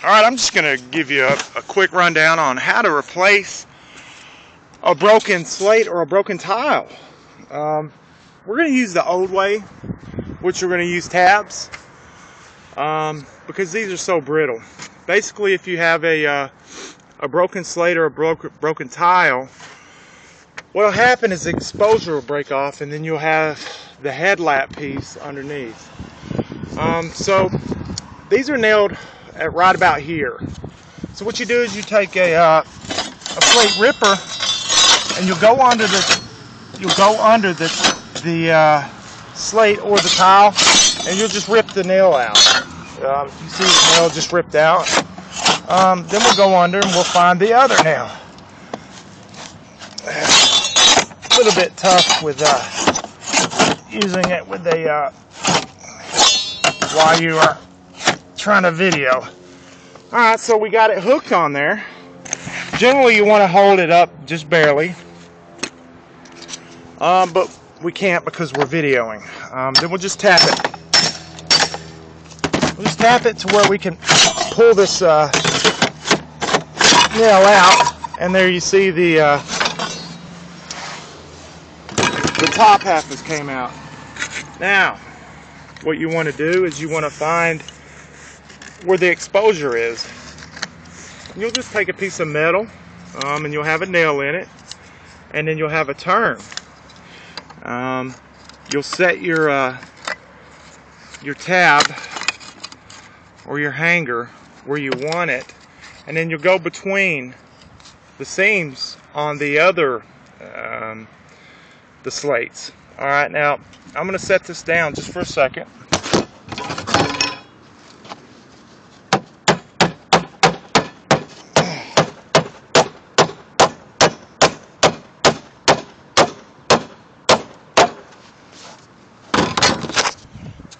Alright, I'm just going to give you a quick rundown on how to replace a broken slate or a broken tile. We're going to use the old way, which we're going to use tabs, because these are so brittle. Basically, if you have a broken slate or a broken tile, what will happen is the exposure will break off, and then you'll have the headlap piece underneath. So these are nailed at right about here. So what you do is you take a slate ripper, and you'll go under the slate or the tile, and you'll just rip the nail out. You see the nail just ripped out. Then we'll go under and we'll find the other nail. A little bit tough with using it with a while you are trying to video. Alright, so we got it hooked on there. Generally you want to hold it up just barely, but we can't because we're videoing. Then we'll just tap it. We'll just tap it to where we can pull this nail out, and there you see the top half has came out. Now what you want to do is you want to find where the exposure is. You'll just take a piece of metal, and you'll have a nail in it, and then you'll have a turn. You'll set your tab or your hanger where you want it, and then you'll go between the seams on the other the slates. Alright, now I'm going to set this down just for a second.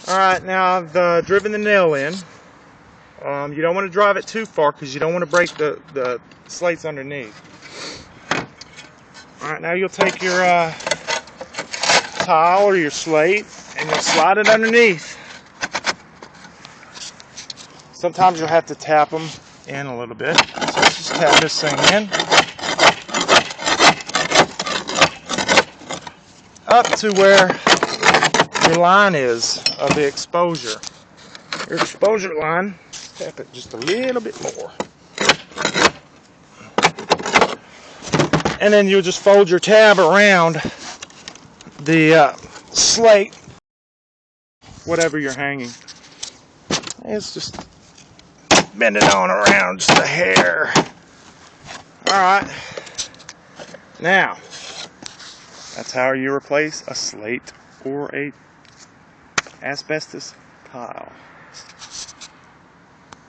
Alright, now I've driven the nail in. You don't want to drive it too far because you don't want to break the slates underneath. Alright, now you'll take your tile or your slate and you'll slide it underneath. Sometimes you'll have to tap them in a little bit. So let's just tap this thing in. Up to where your line is of the exposure. Your exposure line, tap it just a little bit more. And then you'll just fold your tab around the slate, whatever you're hanging. It's just bend it on around just a hair. Alright. Now, that's how you replace a slate or a asbestos tile.